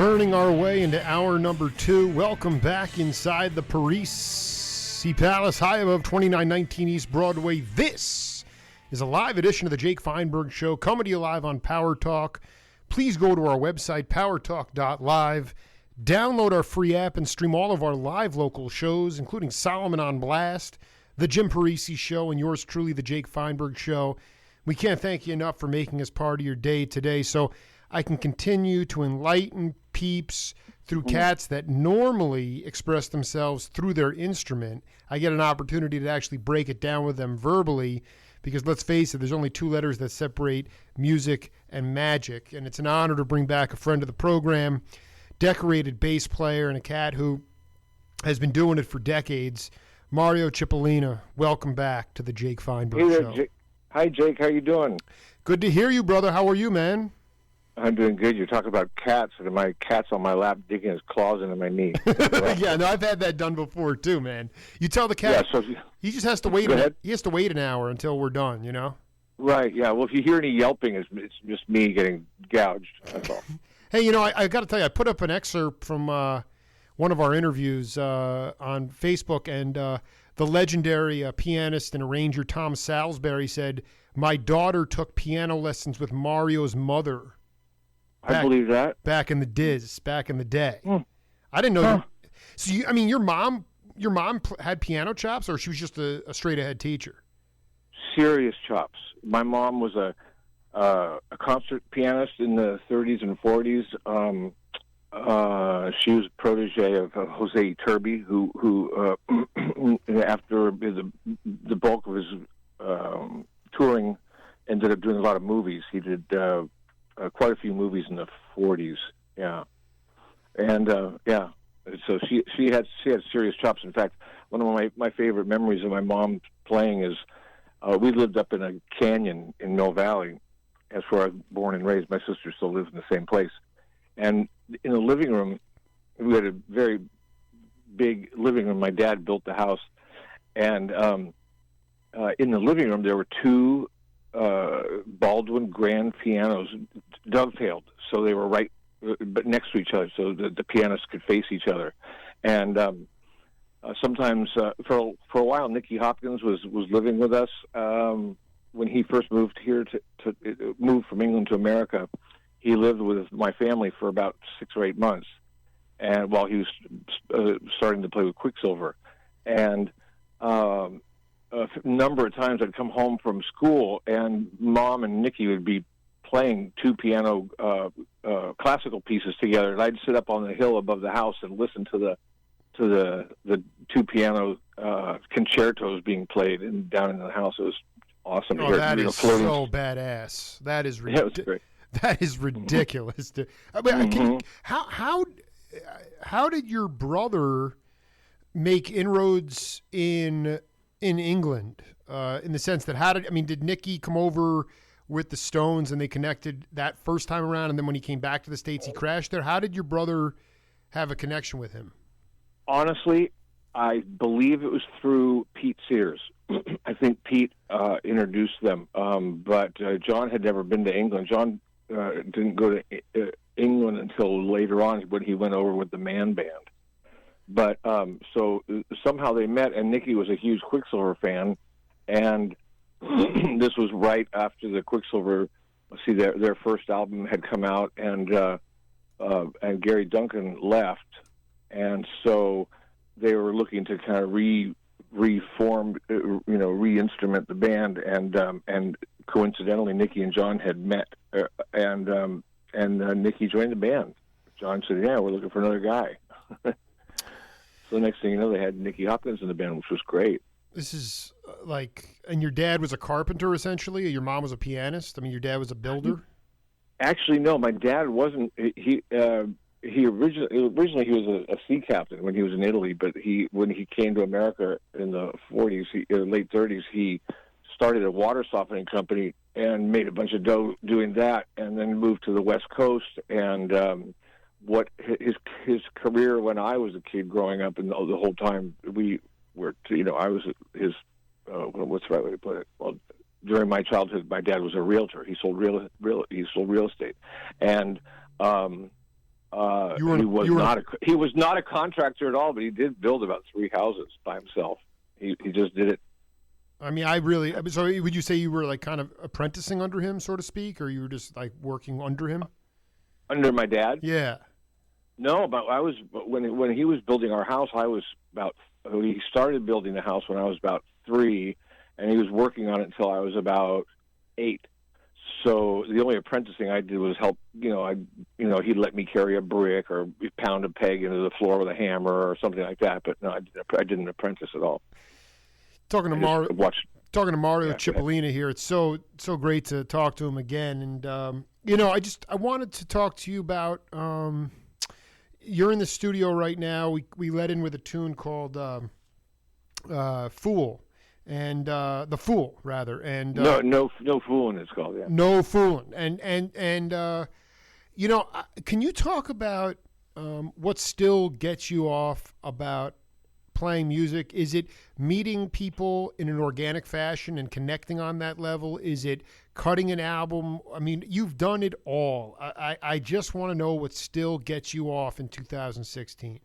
Burning our way into hour number 2. Welcome back inside the Parisi Palace, high above 2919 East Broadway. This is a live edition of the Jake Feinberg Show, coming to you live on Power Talk. Please go to our website, powertalk.live. Download our free app and stream all of our live local shows, including Solomon on Blast, The Jim Parisi Show, and yours truly, The Jake Feinberg Show. We can't thank you enough for making us part of your day today, so I can continue to enlighten peeps through cats that normally express themselves through their instrument. I get an opportunity to actually break it down with them verbally because, let's face it, there's only two letters that separate music and magic, and it's an honor to bring back a friend of the program, decorated bass player and a cat who has been doing it for decades, Mario Cipollina. Welcome back to the Jake Feinberg Show. Hi, Jake. How you doing? Good to hear you, brother. How are you, man? I'm doing good. You're talking about cats, and my cat's on my lap digging his claws into my knee. Yeah, no, I've had that done before too, man. You tell the cat he just has to wait. He has to wait an hour until we're done. You know. Right. Yeah. Well, if you hear any yelping, it's just me getting gouged. That's all. Hey, you know, I got to tell you, I put up an excerpt from one of our interviews on Facebook, and the legendary pianist and arranger Tom Salisbury said, "My daughter took piano lessons with Mario's mother." I believe that. Back in the day. I didn't know. Huh. So, your mom had piano chops, or she was just a straight ahead teacher? Serious chops. My mom was a concert pianist in the 30s and 40s. She was a protege of Jose Iturbi, who after the bulk of his touring, ended up doing a lot of movies. He did quite a few movies in the 40s. Yeah, and so she had serious chops. In fact, one of my favorite memories of my mom playing is we lived up in a canyon in Mill Valley. That's where I was born and raised. My sister still lives in the same place. And in the living room, we had a very big living room. My dad built the house. And in the living room, there were two Baldwin grand pianos dovetailed. So they were right but next to each other, so the pianists could face each other. And sometimes, for a while, Nicky Hopkins was living with us. When he first moved here to move from England to America, he lived with my family for about 6 or 8 months, and while he was starting to play with Quicksilver, and a number of times I'd come home from school, and Mom and Nicky would be playing two piano classical pieces together, and I'd sit up on the hill above the house and listen to the two piano concertos being played down in the house. It was awesome. Oh, that is so badass. That is ridiculous. That is ridiculous. How did your brother make inroads in England? In the sense that did Nicky come over with the Stones and they connected that first time around, and then when he came back to the States, he crashed there? How did your brother have a connection with him? Honestly, I believe it was through Pete Sears. I think Pete introduced them, but John had never been to England. John didn't go to England until later on when he went over with the Man Band. But so somehow they met, and Nicky was a huge Quicksilver fan, and this was right after the Quicksilver. See, their first album had come out, and Gary Duncan left, and so they were looking to kind of reform, re-instrument the band, and coincidentally, Nicky and John had met, and Nicky joined the band. John said, "Yeah, we're looking for another guy." So the next thing you know, they had Nicky Hopkins in the band, which was great. This is and your dad was a carpenter essentially. Your mom was a pianist. I mean, your dad was a builder. Actually, no, my dad wasn't. He originally he was a sea captain when he was in Italy, but when he came to America in the 40s, late 30s, he started a water softening company and made a bunch of dough doing that, and then moved to the West Coast. And what his career when I was a kid growing up, and the whole time we were, I was his. What's the right way to put it? Well, during my childhood, my dad was a realtor. He sold real estate, and You were, he was not a contractor at all, but he did build about 3 houses by himself. He just did it. I mean, so would you say you were like kind of apprenticing under him, so to speak, or you were just like working under him? Under my dad? Yeah. No, but when he was building our house, he started building the house when I was about 3, and he was working on it until I was about 8. So the only apprenticing I did was help. He'd let me carry a brick or pound a peg into the floor with a hammer or something like that. But no, I didn't apprentice at all. Talking to Mario Cipollina here. It's so great to talk to him again. And I wanted to talk to you about. You're in the studio right now. We let in with a tune called "Fool." And the Fool, rather, and no fooling. It's called, yeah. No fooling, and can you talk about what still gets you off about playing music? Is it meeting people in an organic fashion and connecting on that level? Is it cutting an album? I mean, you've done it all. I just want to know what still gets you off in 2016.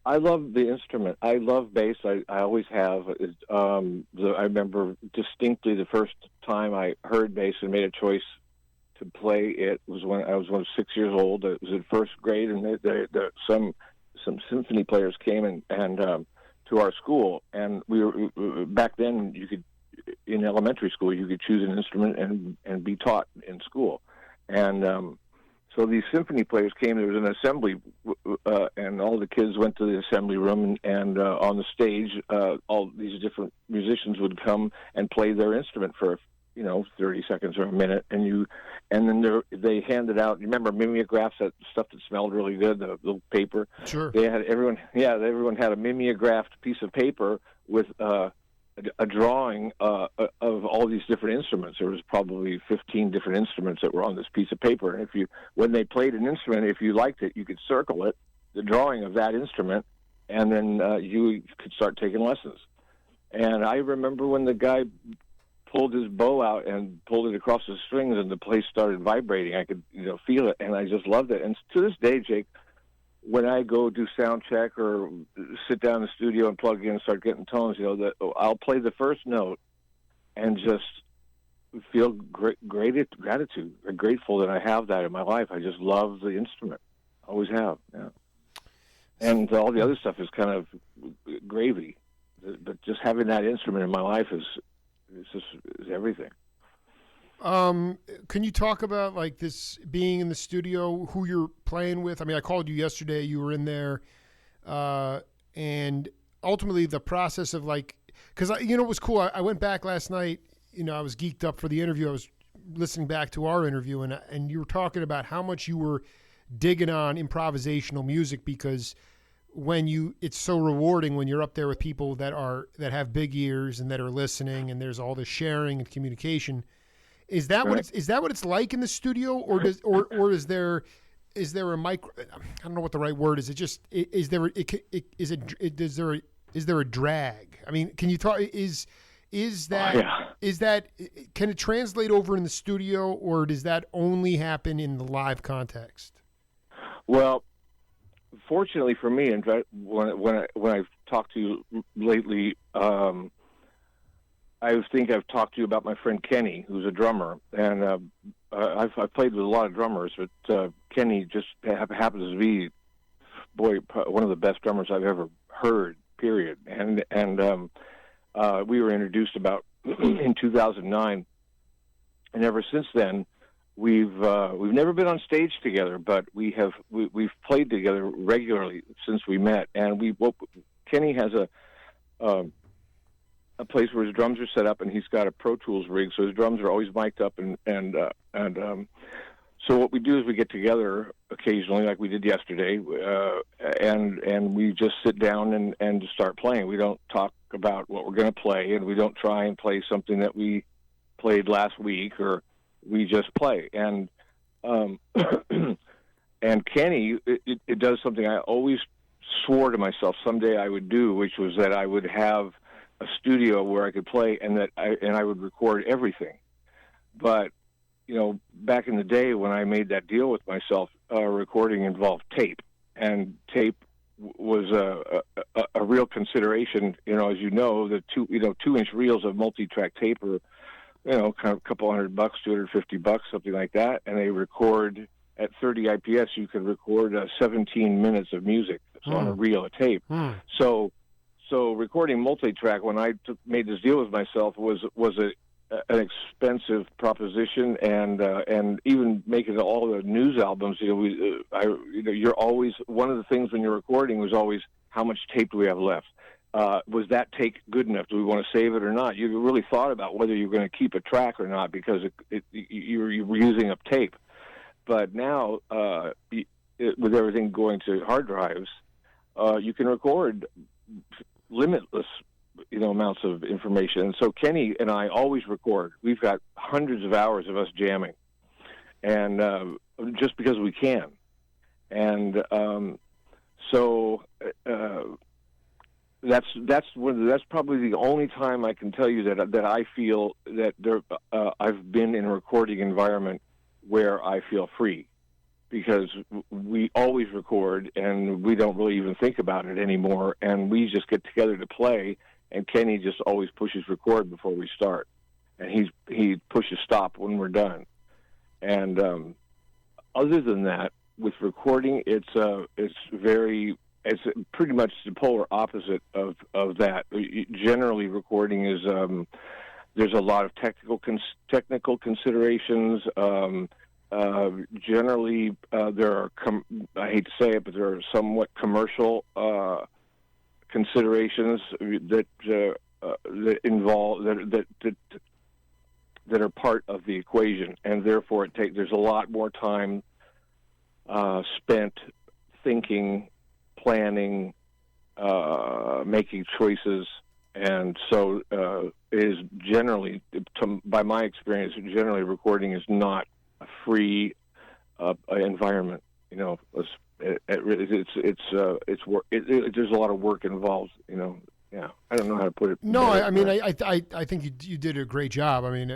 I love the instrument. I love bass. I always have. I remember distinctly the first time I heard bass and made a choice to play it was when I was 6 years old. It was in first grade, and some symphony players came and to our school, and we were back then. You could, in elementary school, you could choose an instrument and be taught in school, and so these symphony players came. There was an assembly, and all the kids went to the assembly room, and on the stage, all these different musicians would come and play their instrument for 30 seconds or a minute, and then they handed out. You remember mimeographs, that stuff that smelled really good, the little paper. Sure. Everyone had a mimeographed piece of paper with a drawing of all these different instruments. There was probably 15 different instruments that were on this piece of paper. And when they played an instrument, if you liked it, you could circle it, the drawing of that instrument, and then you could start taking lessons. And I remember when the guy pulled his bow out and pulled it across the strings, and the place started vibrating. I could feel it, and I just loved it. And to this day, Jake, when I go do sound check or sit down in the studio and plug in and start getting tones, I'll play the first note and just feel great gratitude, grateful that I have that in my life. I just love the instrument, always have. Yeah, and all the other stuff is kind of gravy, but just having that instrument in my life is everything. Can you talk about like this being in the studio, who you're playing with? I mean, I called you yesterday, you were in there, and ultimately the process of because it was cool. I went back last night, I was geeked up for the interview. I was listening back to our interview, and you were talking about how much you were digging on improvisational music, because it's so rewarding when you're up there with people that have big ears and that are listening, and there's all this sharing and communication. Is that right. what it's like in the studio, or is there a micro? I don't know what the right word is. It just is there a drag? I mean, can you talk? Is that can it translate over in the studio, or does that only happen in the live context? Well, fortunately for me, and when I've talked to you lately. I think I've talked to you about my friend Kenny, who's a drummer, and I've played with a lot of drummers, but Kenny just happens to be, one of the best drummers I've ever heard. Period. And we were introduced about in 2009, and ever since then, we've never been on stage together, but we've played together regularly since we met, and Kenny has a place where his drums are set up, and he's got a Pro Tools rig, so his drums are always mic'd up, and so what we do is we get together occasionally, like we did yesterday, and we just sit down and start playing. We don't talk about what we're going to play, and we don't try and play something that we played last week, or we just play. And and Kenny, it does something I always swore to myself someday I would do, which was that I would have a studio where I could play, and I would record everything. But back in the day when I made that deal with myself, recording involved tape, and tape was a real consideration. As you know, the 2-inch reels of multi-track tape are, kind of a couple $100, $250, something like that, and they record at 30 IPS. You can record 17 minutes of music on a reel of tape. So recording multi-track, when I made this deal with myself, was an expensive proposition, and even making all the news albums, you're always, one of the things when you're recording was always, how much tape do we have left? Was that take good enough? Do we want to save it or not? You really thought about whether you're going to keep a track or not, because you're using up tape. But now, with everything going to hard drives, you can record limitless, amounts of information. And so Kenny and I always record. We've got hundreds of hours of us jamming, and just because we can. And so that's probably the only time I can tell you that I feel that I've been in a recording environment where I feel free, because we always record and we don't really even think about it anymore, and we just get together to play, and Kenny just always pushes record before we start, and he pushes stop when we're done. And other than that, with recording, it's pretty much the polar opposite of that. Generally, recording is there's a lot of technical considerations. Generally, there are I hate to say it, but there are somewhat commercial considerations that involve that are part of the equation, and therefore there's a lot more time spent thinking, planning, making choices. And so it is generally, by my experience, generally recording is not a free environment. It's work. There's a lot of work involved. Yeah, I don't know how to put it. No, I mean, I think you did a great job. I mean,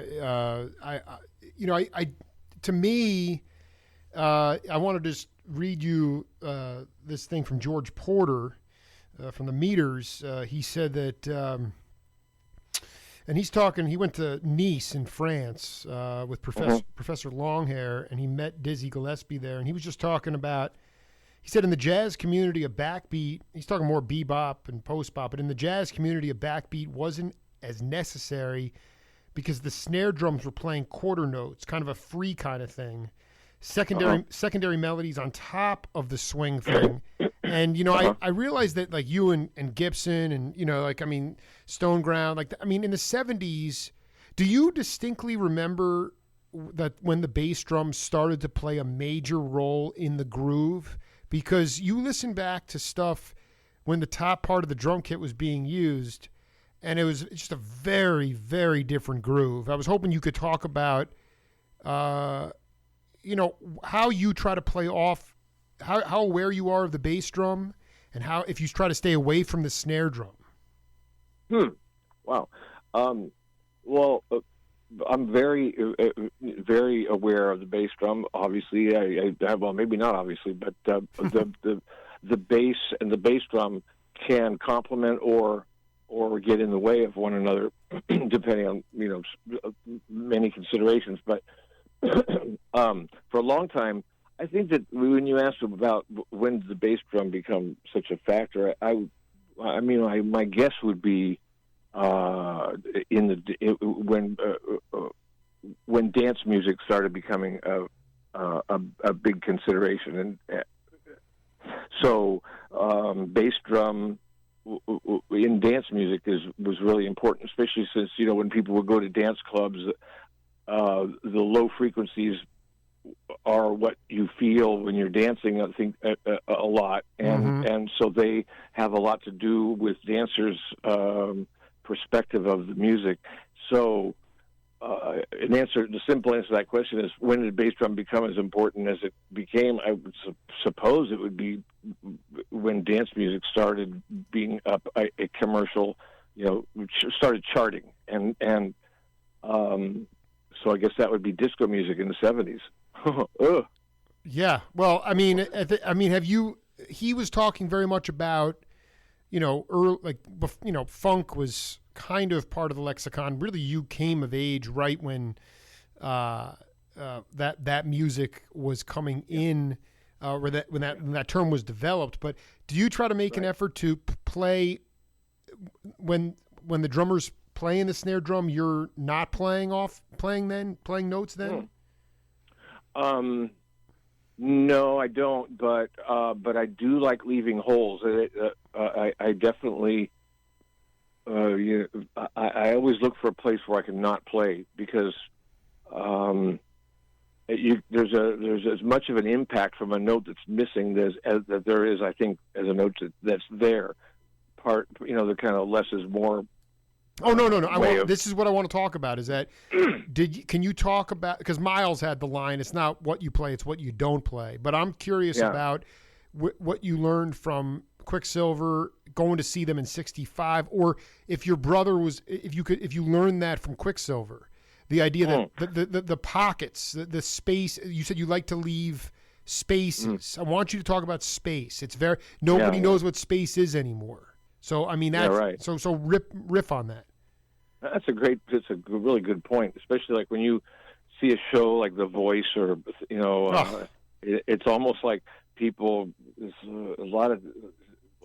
to me, I want to just read you this thing from George Porter from the Meters. He said that, and he's talking. He went to Nice in France with Professor Longhair, and he met Dizzy Gillespie there, and he was just talking about. He said in the jazz community, a backbeat, he's talking more bebop and post-bop, but in the jazz community, a backbeat wasn't as necessary because the snare drums were playing quarter notes, kind of a free kind of thing. Secondary melodies on top of the swing thing. And, I realized that, like, you and Gibson and, Stone Ground, in the 70s, do you distinctly remember that when the bass drum started to play a major role in the groove? Because you listen back to stuff when the top part of the drum kit was being used, and it was just a very, very different groove. I was hoping you could talk about, how you try to play off, how aware you are of the bass drum, and how if you try to stay away from the snare drum. Wow. Well, I'm very, very aware of the bass drum. Obviously, well, maybe not obviously, but the bass and the bass drum can complement or get in the way of one another, depending on many considerations. But for a long time, I think that when you asked about when did the bass drum become such a factor, my guess would be when dance music started becoming a big consideration, and so bass drum in dance music was really important, especially since when people would go to dance clubs, the low frequencies are what you feel when you're dancing, I think, a lot, and so they have a lot to do with dancers' perspective of the music. So the simple answer to that question is, when did bass drum become as important as it became? I would suppose it would be when dance music started being a commercial, started charting, and So I guess that would be disco music in the 70s. Ugh. Yeah. Well, I mean, have you? He was talking very much about, funk was kind of part of the lexicon. Really, you came of age right when that music was coming in, or when that term was developed. But do you try to make an effort to play when the drummer's playing the snare drum? You're not playing notes then. No, I don't. But I do like leaving holes. I definitely. I always look for a place where I can not play because there's as much of an impact from a note that's missing as there is, I think, as a note that's there. The kind of less is more. Oh no! This is what I want to talk about. Is that can you talk about, because Miles had the line? It's not what you play; it's what you don't play. But I'm curious about what you learned from Quicksilver, going to see them in '65, or if your brother was, if you learned that from Quicksilver, the idea that the pockets, the space. You said you like to leave spaces. I want you to talk about space. It's nobody knows what space is anymore. So I mean, that's right. So riff on that. It's a really good point, especially like when you see a show like The Voice, or it's almost like people. There's a lot of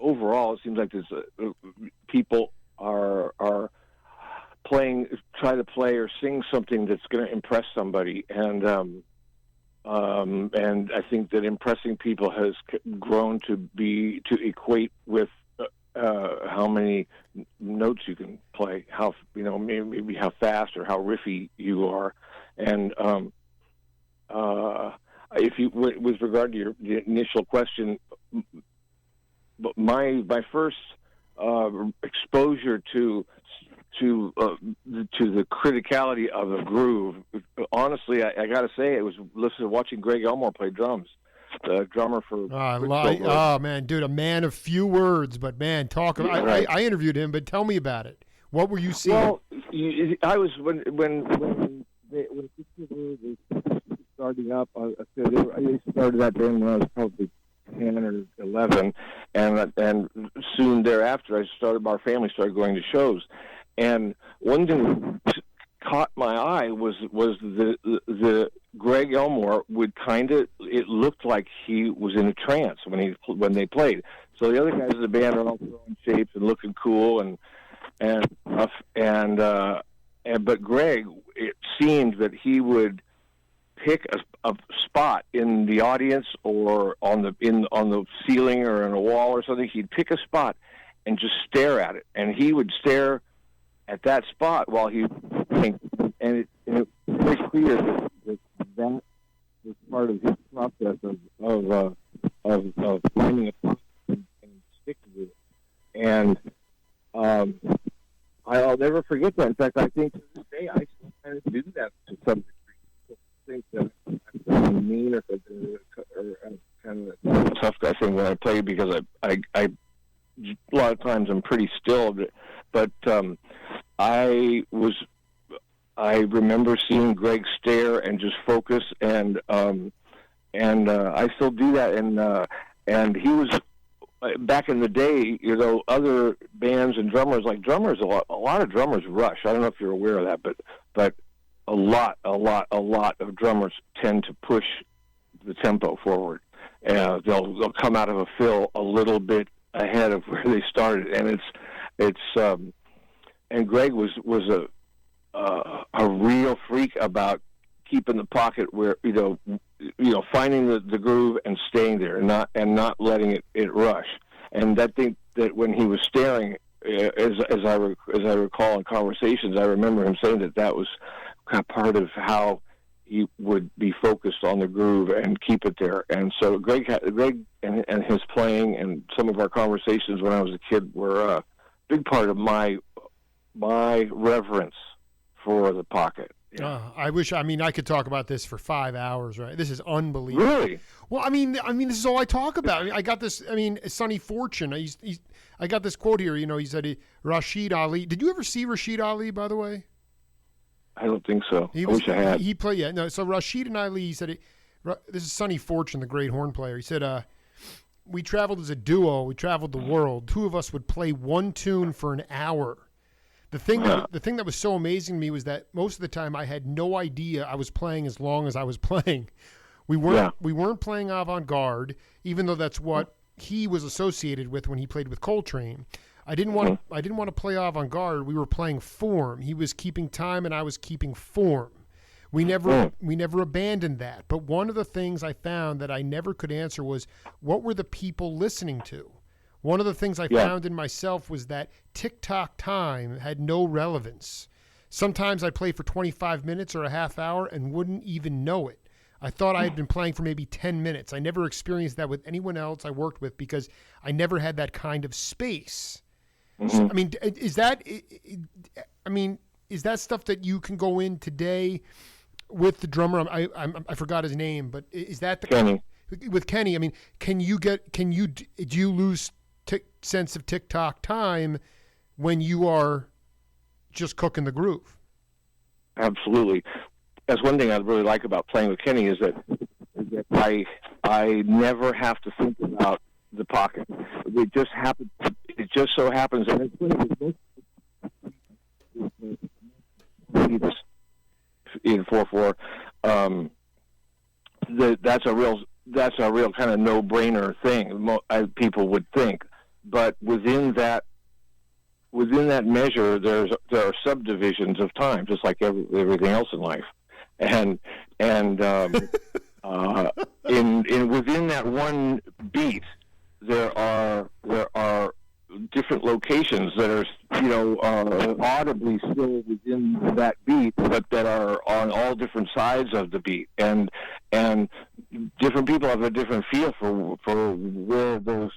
overall. It seems like there's people are try to play or sing something that's going to impress somebody, and I think that impressing people has grown to equate with how many notes you can play, how maybe how fast or how riffy you are, and if you, with regard to the initial question, my first exposure to the criticality of a groove, honestly, I got to say, it was watching Greg Elmore play drums. The drummer for man, dude, a man of few words, but man, talk about. Right. I interviewed him, but tell me about it. What were you seeing? Well, I was when they starting up. I started that band when I was probably 10 or 11, and soon thereafter, our family started going to shows, and one thing that caught my eye was the Greg Elmore would it looked like he was in a trance when they played. So the other guys in the band are all throwing shapes and looking cool and stuff, but Greg, it seemed that he would pick a spot in the audience or on the ceiling or on a wall or something. He'd pick a spot and just stare at it, and he would stare at that spot while he think, and it was very clear that was part of his process of finding a spot and sticking with it. And I'll never forget that. In fact, I think to this day I still kind of do that to some degree. People think that I'm mean or kind of a tough guy thing when I play, because I a lot of times I'm pretty still, but I remember seeing Greg stare and just focus, and I still do that. And he was back in the day, other bands and drummers, a lot of drummers rush. I don't know if you're aware of that, but a lot of drummers tend to push the tempo forward. They'll come out of a fill a little bit ahead of where they started, and and Greg was a real freak about keeping the pocket where finding the groove and staying there, and not letting it rush. And I think that when he was staring, as I recall in conversations, I remember him saying that was kind of part of how he would be focused on the groove and keep it there. And so Greg and his playing and some of our conversations when I was a kid were a big part of my reverence for the pocket. Yeah. I could talk about this for 5 hours, right? This is unbelievable. Really? Well, I mean, this is all I talk about. I got this. Sonny Fortune. I got this quote here. He said Rashid Ali. Did you ever see Rashid Ali, by the way? I don't think so. I wish I had. He played, yeah. No, so Rashid and Ali, he said, this is Sonny Fortune, the great horn player. He said, we traveled as a duo. We traveled the world. Two of us would play one tune for an hour. The thing that was so amazing to me was that most of the time I had no idea I was playing as long as I was playing. We weren't playing avant-garde, even though that's what he was associated with when he played with Coltrane. I didn't want to play avant-garde. We were playing form. He was keeping time and I was keeping form. We never abandoned that. But one of the things I found that I never could answer was, what were the people listening to? One of the things I found in myself was that tick-tock time had no relevance. Sometimes I'd play for 25 minutes or a half hour and wouldn't even know it. I thought I had been playing for maybe 10 minutes. I never experienced that with anyone else I worked with because I never had that kind of space. So, I mean, is that stuff that you can go in today with the drummer? I forgot his name, but is that the Kenny? With Kenny, I mean, do you lose sense of tick-tock time when you are just cooking the groove? Absolutely. That's one thing I really like about playing with Kenny is that I never have to think about the pocket. It just happens. It just so happens, and it's funny in 4/4. That's a real kind of no-brainer thing. People would think, but within that measure, there are subdivisions of time, just like everything else in life, and within that one beat, there are different locations that are audibly still within that beat, but that are on all different sides of the beat, and different people have a different feel for where those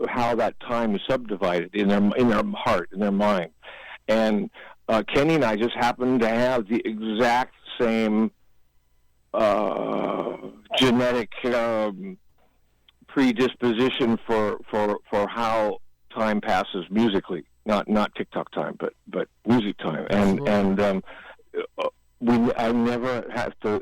how that time is subdivided in their heart, in their mind. And Kenny and I just happen to have the exact same genetic predisposition for how time passes musically, not TikTok time, but music time, I never have to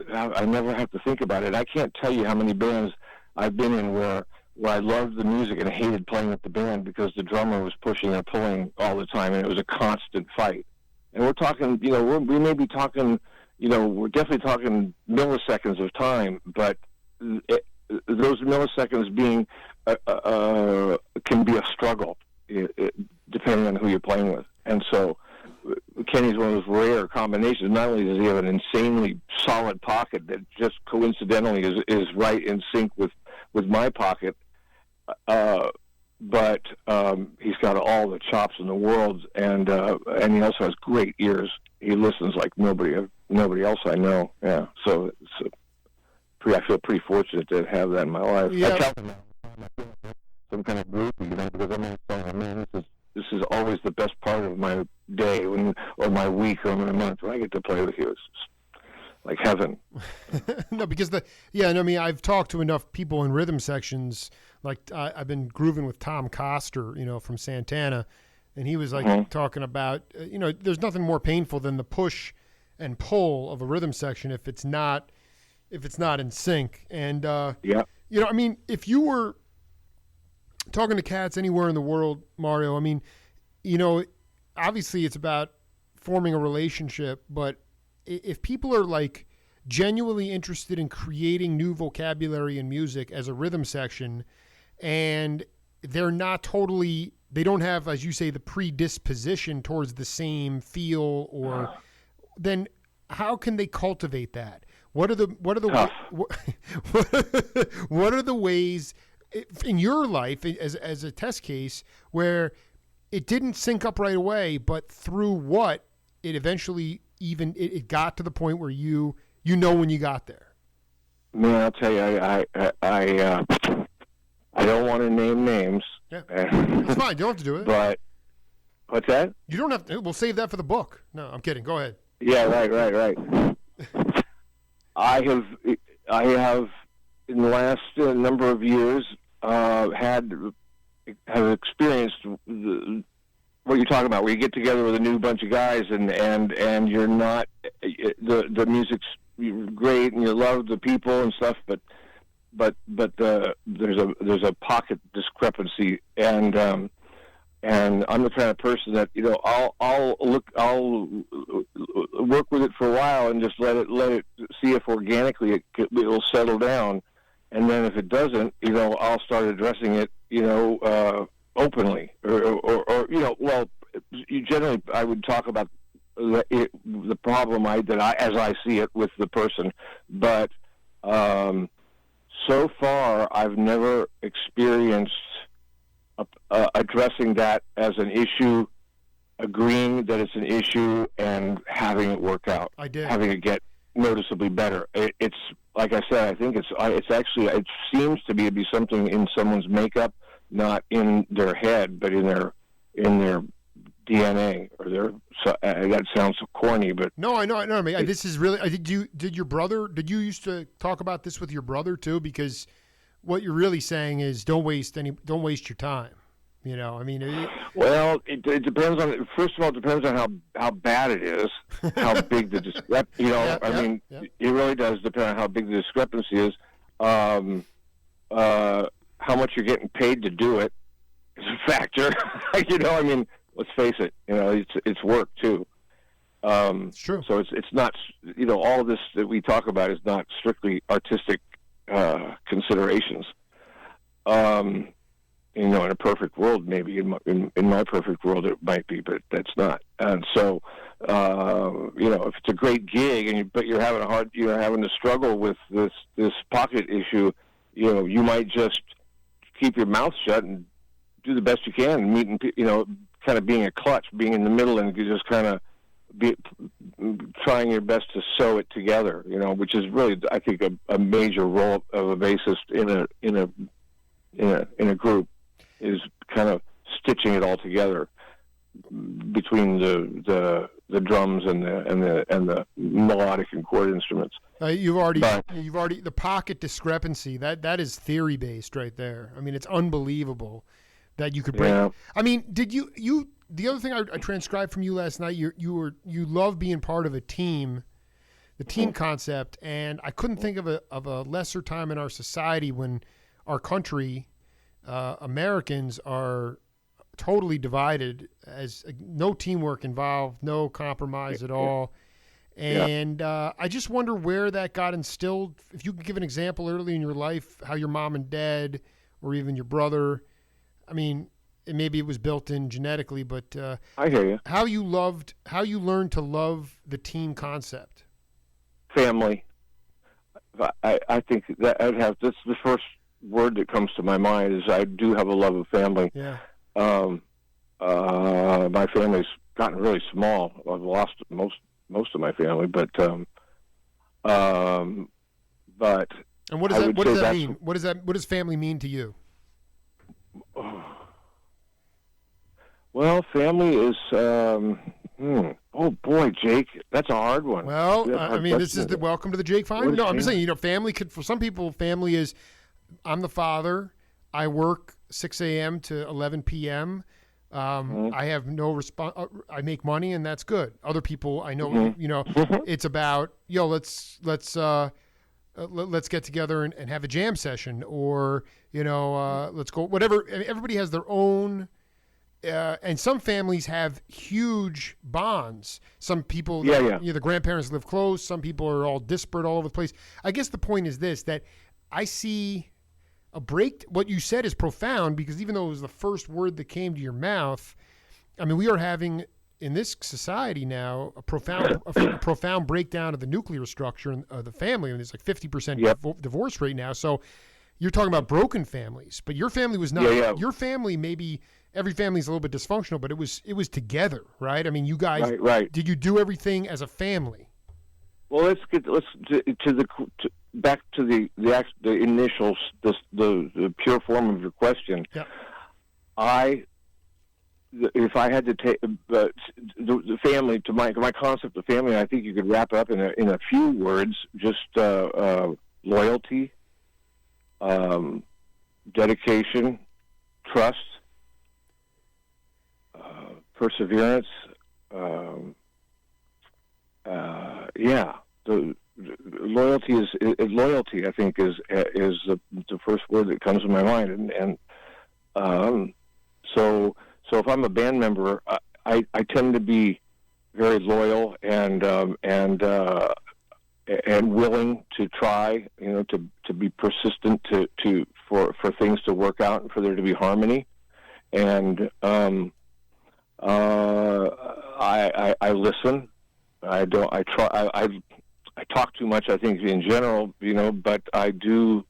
think about it. I can't tell you how many bands I've been in where I loved the music and hated playing with the band because the drummer was pushing or pulling all the time, and it was a constant fight. And we're talking, we may be talking, we're definitely talking milliseconds of time, but those milliseconds being can be a struggle depending on who you're playing with. And so Kenny's one of those rare combinations. Not only does he have an insanely solid pocket that just coincidentally is right in sync with my pocket, but he's got all the chops in the world, and he also has great ears. He listens like nobody else I know. Yeah, so I feel pretty fortunate to have that in my life. Yeah. I tell him some kind of groupie, because this is always the best part of my day or my week or my month when I get to play with you. It's like heaven. No, because I've talked to enough people in rhythm sections. Like I've been grooving with Tom Coster, from Santana, and he was like talking about, there's nothing more painful than the push and pull of a rhythm section if it's not in sync. And if you were talking to cats anywhere in the world, Mario, obviously it's about forming a relationship, but if people are like genuinely interested in creating new vocabulary in music as a rhythm section, and they don't have, as you say, the predisposition towards the same feel, then how can they cultivate that? What are the ways in your life as a test case where it didn't sync up right away, but through what it eventually it got to the point where you when you got there? Man, I'll tell you, I don't want to name names. Yeah, it's fine. You don't have to do it. But what's that? You don't have to. We'll save that for the book. No, I'm kidding. Go ahead. Yeah, right. I have in the last number of years have experienced what you're talking about, where you get together with a new bunch of guys and you're not, the music's great and you love the people and stuff, but there's a pocket discrepancy, and I'm the kind of person that, I'll work with it for a while and just let it see if organically it'll settle down, and then if it doesn't, I'll start addressing it, openly, or generally I would talk about the problem as I see it with the person, but so far I've never experienced addressing that as an issue, agreeing that it's an issue, and having it work out. I did. Having it get noticeably better. It's like I said. I think it's actually, it seems to be something in someone's makeup, not in their head, but in their DNA or their. That sounds corny, but no, I know. I mean, this is really. Did you used to talk about this with your brother too? Because what you're really saying is don't waste your time. I mean. Well, it depends on. First of all, it depends on how bad it is, how big the discrepancy. It really does depend on how big the discrepancy is. How much you're getting paid to do it is a factor. I mean, let's face it. It's work too. It's true. So it's not. All of this that we talk about is not strictly artistic considerations. In a perfect world, maybe in my perfect world it might be, but that's not. And so, if it's a great gig but you're having to struggle with this pocket issue, you might just keep your mouth shut and do the best you can, kind of being a clutch, being in the middle, and you just kind of trying your best to sew it together, which is really, I think, a major role of a bassist in a group, is kind of stitching it all together between the drums and the melodic and chord instruments. You've already the pocket discrepancy, that is theory based right there. I mean, it's unbelievable that you could break. Yeah. I mean, did you the other thing I transcribed from you last night, you love being part of a team, the team concept, and I couldn't think of a lesser time in our society when our country, Americans, are totally divided, as no teamwork involved, no compromise at all. And I just wonder where that got instilled. If you could give an example early in your life, how your mom and dad, or even your brother, I mean, maybe it was built in genetically, but I hear you. How you learned to love the team concept. Family. I think that's the first word that comes to my mind. Is I do have a love of family. Yeah. My family's gotten really small. I've lost most of my family, but and what does that mean? What does family mean to you? Well, family is. Oh boy, Jake, that's a hard one. Well, I mean, this is welcome to the Jake Fine. No, I'm just saying. Family could, for some people, family is. I'm the father. I work 6 a.m. to 11 p.m. I have no response. I make money, and that's good. Other people, I know, it's about let's get together and have a jam session, or let's go. Whatever. Everybody has their own. And some families have huge bonds. Some people, the grandparents live close. Some people are all disparate all over the place. I guess the point is this, that I see a break. What you said is profound, because even though it was the first word that came to your mouth, I mean, we are having in this society now a profound breakdown of the nuclear structure of the family. I mean, it's like 50% divorce rate now. So you're talking about broken families, but your family was not. Your family, maybe every family is a little bit dysfunctional, but it was together, right? I mean, you guys, right. Did you do everything as a family? Well, let's back to the initials, the pure form of your question. Yeah. If I had to take the family to my concept of family, I think you could wrap up in a few words: just loyalty, dedication, trust, perseverance. The loyalty is loyalty. I think is the first word that comes to my mind, so if I'm a band member, I tend to be very loyal and willing to try, to be persistent for things to work out and for there to be harmony, and I listen. I talk too much, I think, in general, but I do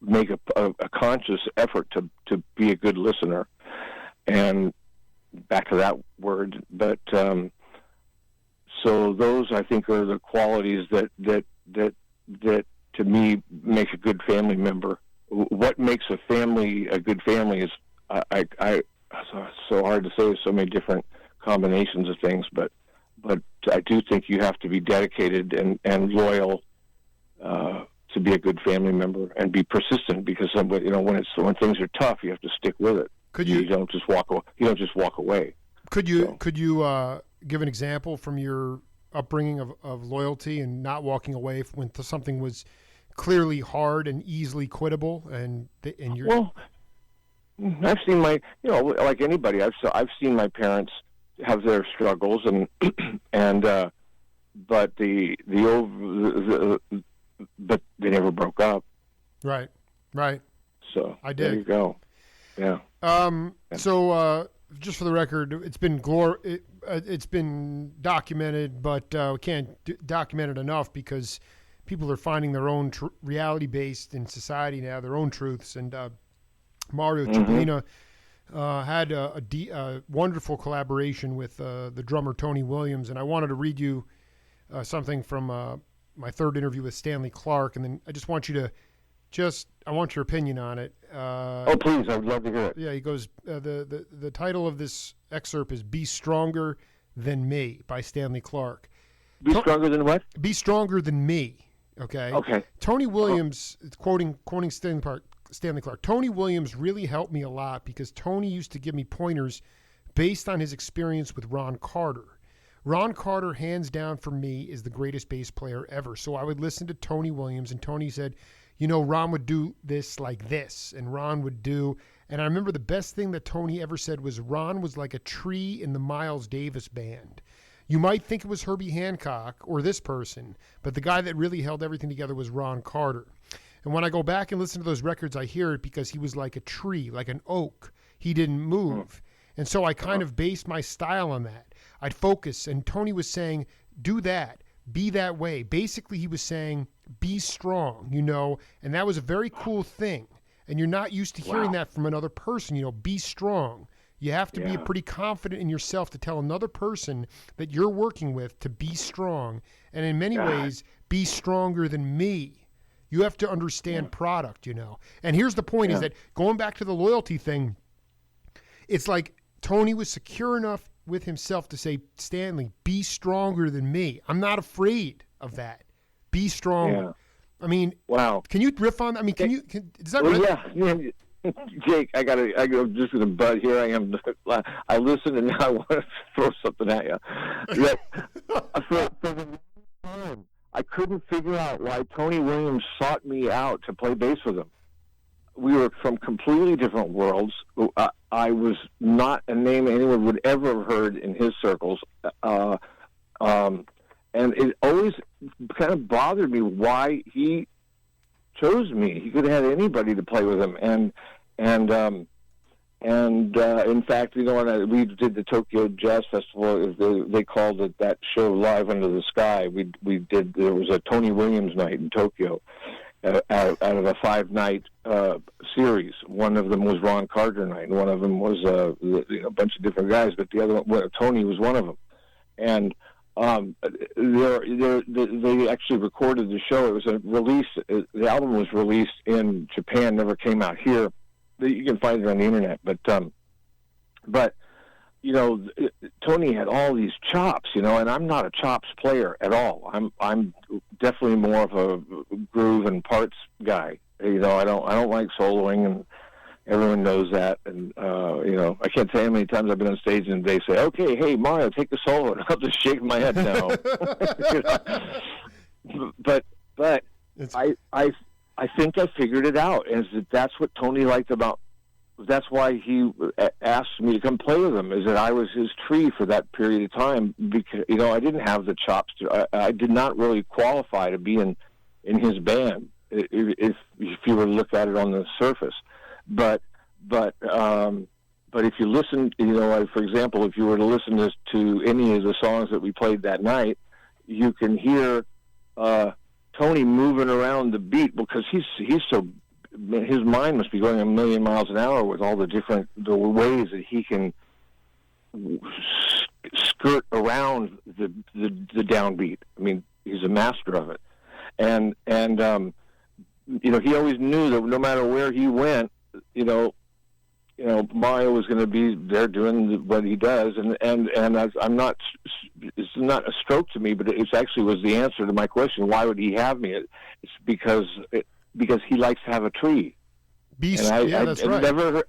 make a conscious effort to be a good listener. And back to that word, but so those, I think, are the qualities that to me make a good family member. What makes a family a good family is so hard to say. There's so many different combinations of things, but I do think you have to be dedicated and loyal to be a good family member, and be persistent, because when things are tough, you have to stick with it. You don't just walk away. Could you give an example from your upbringing of loyalty and not walking away when something was clearly hard and easily quittable, Well, I've seen like anybody, I've seen my parents have their struggles, but but they never broke up. Right. So I did. There you go. Yeah. So just for the record, it's been it's been documented, but we can't document it enough because people are finding their own reality based in society now, their own truths. And Mario Cipollina had a wonderful collaboration with the drummer Tony Williams, and I wanted to read you something from my third interview with Stanley Clarke, and then I just want you to I want your opinion on it. Please, I would love to hear it. Yeah, he goes, the title of this excerpt is "Be Stronger Than Me" by Stanley Clarke. Be stronger than what? Be stronger than me. Okay. Okay. Tony Williams, quoting Stanley Clarke, Tony Williams really helped me a lot because Tony used to give me pointers based on his experience with Ron Carter. Ron Carter, hands down for me, is the greatest bass player ever. So I would listen to Tony Williams, and Tony said, Ron would do this like this, and Ron would do, and I remember the best thing that Tony ever said was Ron was like a tree in the Miles Davis band. You might think it was Herbie Hancock or this person, but the guy that really held everything together was Ron Carter. And when I go back and listen to those records, I hear it because he was like a tree, like an oak. He didn't move. And so I kind of based my style on that. I'd focus, and Tony was saying, do that. Be that way. Basically, he was saying, be strong, and that was a very cool thing. And you're not used to hearing that from another person, be strong. You have to be pretty confident in yourself to tell another person that you're working with to be strong. And in many ways, be stronger than me. You have to understand product, And here's the point is that going back to the loyalty thing, it's like Tony was secure enough with himself to say, Stanley, be stronger than me. I'm not afraid of that. Be stronger. Yeah. I mean, wow. Can you riff on that? I mean, does that yeah. Jake, I go just with a butt. Here I am. I listen and now I want to throw something at you. For the time, I couldn't figure out why Tony Williams sought me out to play bass with him. We were from completely different worlds. I was not a name anyone would ever have heard in his circles. And it always kind of bothered me why he chose me. He could have had anybody to play with him. And in fact, when we did the Tokyo Jazz Festival, they called it that show Live Under the Sky. There was a Tony Williams night in Tokyo. Out of a 5-night series. One of them was Ron Carter night, and one of them was a bunch of different guys, but the other one, Tony, was one of them. And they actually recorded the show. It was a release. The album was released in Japan, never came out here. You can find it on the internet, but Tony had all these chops, and I'm not a chops player at all. I'm definitely more of a groove and parts guy. I don't like soloing, Everyone knows that, and I can't tell you how many times I've been on stage and they say, "Okay, hey Mario, take the solo," and I'll just shake my head no. But I think I figured it out, and that's what Tony liked about. That's why he asked me to come play with him. Is that I was his tree for that period of time, because I didn't have the chops I did not really qualify to be in his band if you were to look at it on the surface. But if you listen, for example, if you were to listen to any of the songs that we played that night, you can hear Tony moving around the beat because he's so. His mind must be going a million miles an hour with all the ways that he can skirt around the downbeat. I mean, he's a master of it, and he always knew that no matter where he went, Mario was going to be there doing what he does, and I'm not. It's not a stroke to me, but it actually was the answer to my question. Why would he have me? It's because he likes to have a tree. That's right.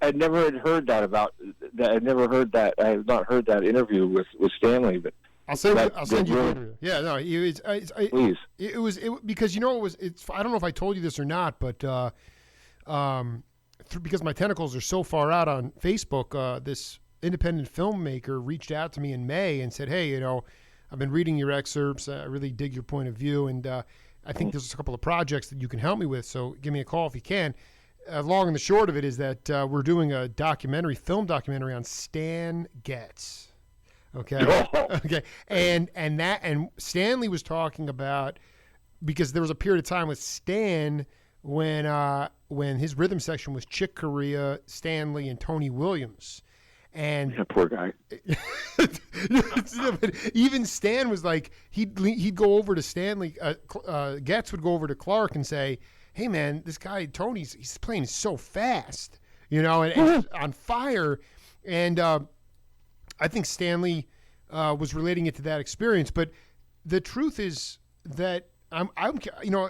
I'd never had heard that about that. I'd never heard that. I have not heard that interview with Stanley, but I'll send you the interview. Yeah, no, please. It was because it was. I don't know if I told you this or not, but because my tentacles are so far out on Facebook, this independent filmmaker reached out to me in May and said, "Hey, I've been reading your excerpts. I really dig your point of view, and I think there's a couple of projects that you can help me with. So give me a call if you can." Long and the short of it is that we're doing a film documentary on Stan Getz. Okay. Okay. And Stanley was talking about, because there was a period of time with Stan when his rhythm section was Chick Corea, Stanley, and Tony Williams. And yeah, poor guy. Even Stan was like, he'd go over to Stanley. Getz would go over to Clark and say, "Hey man, this guy Tony's he's playing so fast, and on fire." And I think Stanley was relating it to that experience. But the truth is that I'm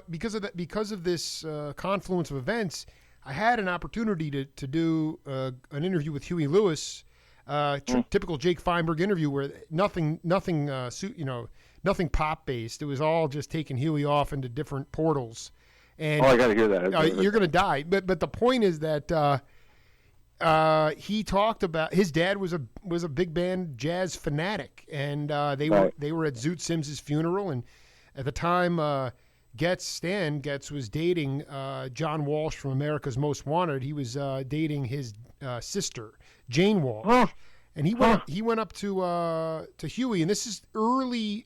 because of this confluence of events, I had an opportunity to do an interview with Huey Lewis. Typical Jake Feinberg interview where nothing pop based. It was all just taking Huey off into different portals. And I got to hear that. You're going to die. But the point is that he talked about his dad was a big band jazz fanatic, and they were at Zoot Sims's funeral, and at the time Stan Getz was dating John Walsh from America's Most Wanted. He was dating his sister Jane Walsh, and he went up to Huey, and this is early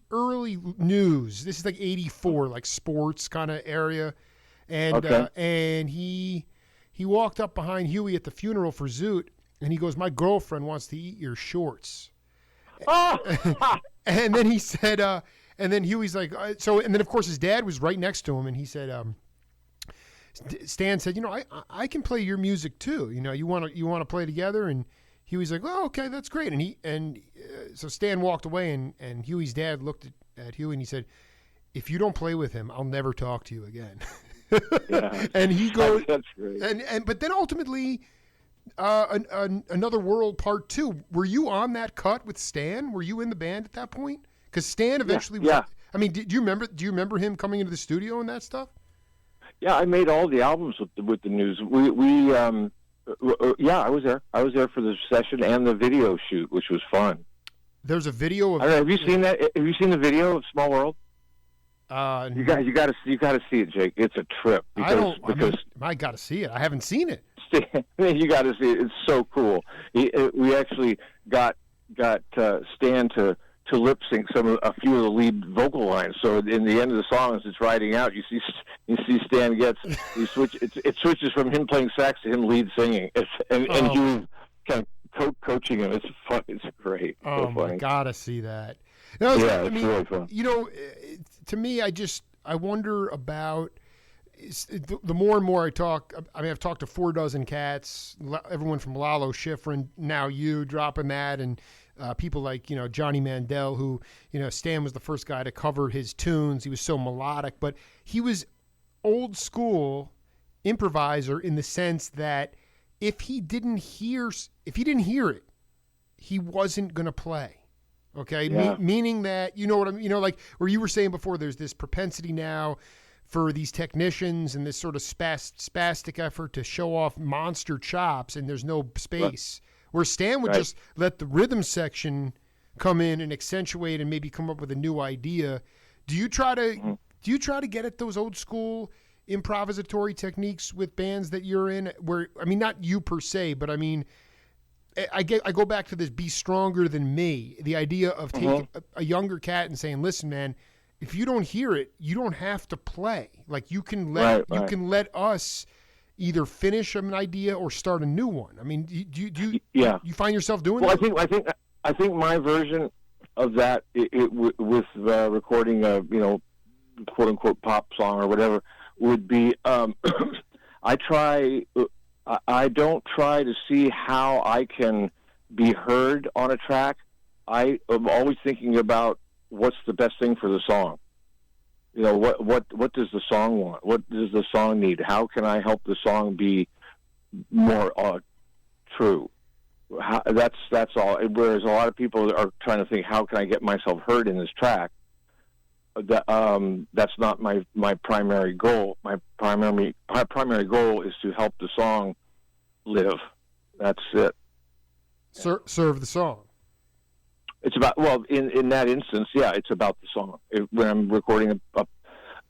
news. This is like '84, like sports kind of area, and and he walked up behind Huey at the funeral for Zoot, and he goes, "My girlfriend wants to eat your shorts." And then he said, and then Huey's like, and then of course his dad was right next to him, and he said, Stan said, I can play your music too. You want to play together? And Huey's like, "Oh, okay, that's great." And so Stan walked away, and Huey's dad looked at Huey and he said, "If you don't play with him, I'll never talk to you again." Yeah. And he goes, "That's great." And but then ultimately, Another World Part 2. Were you on that cut with Stan? Were you in the band at that point? Because Stan eventually was. Yeah. I mean, do you remember him coming into the studio and that stuff? Yeah, I made all the albums with the News. I was there. I was there for the session and the video shoot, which was fun. There's a video of. Have you seen that? Have you seen the video of Small World? You got to see it, Jake. It's a trip. I got to see it. I haven't seen it. You got to see it. It's so cool. We actually got Stan to lip sync a few of the lead vocal lines. So in the end of the song, as it's riding out, you see Stan Getz. It switches from him playing sax to him lead singing, and you kind of coaching him. It's fun. It's great. Oh, so funny. Gotta see that. It's really fun. To me, I wonder about. The more and more I talk, I've talked to 4 dozen cats, everyone from Lalo Schifrin, now you dropping that, and people like, Johnny Mandel, who, Stan was the first guy to cover his tunes. He was so melodic, but he was old school improviser in the sense that if he didn't hear it, he wasn't going to play. Okay. Yeah. Meaning that, you know what I mean? You know, like where you were saying before, there's this propensity now for these technicians and this sort of spastic effort to show off monster chops, and there's no space. Where Stan would just let the rhythm section come in and accentuate and maybe come up with a new idea. Do you try to get at those old school improvisatory techniques with bands that you're in? Where, I mean, not you per se, but I mean, I go back to this be stronger than me. The idea of taking a younger cat and saying, listen, man, if you don't hear it, you don't have to play. Like you can let us either finish an idea or start a new one. I mean, do you find yourself doing that? I think my version of that with recording a quote unquote pop song or whatever would be I don't try to see how I can be heard on a track. I am always thinking about what's the best thing for the song. You know, what does the song want? What does the song need? How can I help the song be more true? That's all. Whereas a lot of people are trying to think, how can I get myself heard in this track? That's not my primary goal. My primary goal is to help the song live. That's it. Serve the song. It's about, well, in that instance, yeah, it's about the song. When I'm recording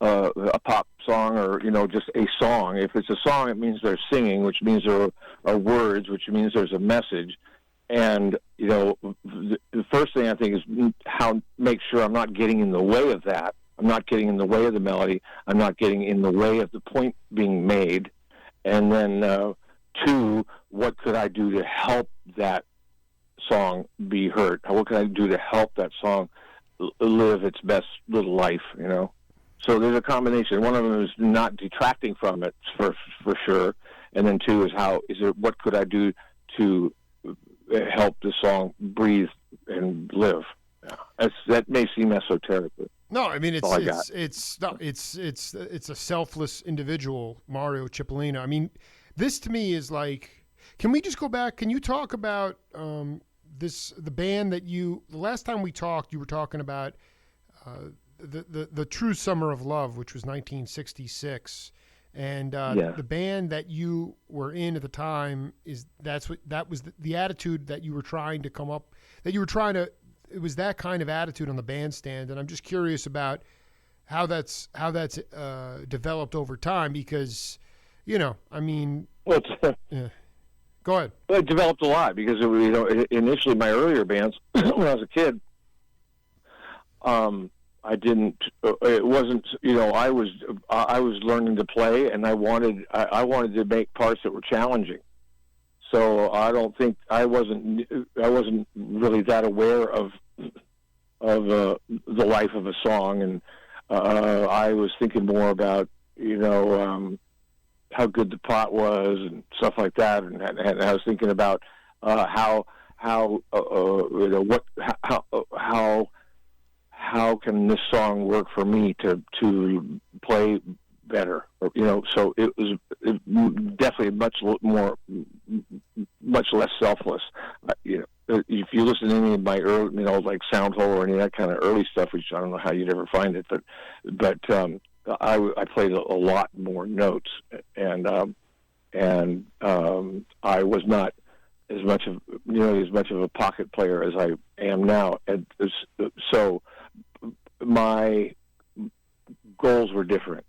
a pop song or, just a song, if it's a song, it means they're singing, which means there are words, which means there's a message. And, the first thing I think is make sure I'm not getting in the way of that. I'm not getting in the way of the melody. I'm not getting in the way of the point being made. And then, two, what could I do to help that song be heard? What can I do to help that song live its best little life, So there's a combination. One of them is not detracting from it for sure. And then two is what could I do to help the song breathe and live? Yeah. That may seem esoteric, but no, I mean it's a selfless individual, Mario Cipollina. I mean, this to me is like, can we just go back? Can you talk about the band that the last time we talked, you were talking about the True Summer of Love, which was 1966. And the band that you were in at the time that was the attitude that you were trying to come up, it was that kind of attitude on the bandstand. And I'm just curious about how that's developed over time, because, I mean, yeah. Go ahead. Well, it developed a lot because initially my earlier bands when I was a kid, I didn't. It wasn't. I was learning to play, and I wanted to make parts that were challenging. So I don't think I wasn't really that aware of the life of a song, and I was thinking more about how good the pot was and stuff like that, and I was thinking about how can this song work for me to play better, so it was definitely much less selfless. If you listen to any of my early, like Soundhole or any of that kind of early stuff, which I don't know how you'd ever find it, but I played a lot more notes, and I was not as much of a pocket player as I am now, and so my goals were different.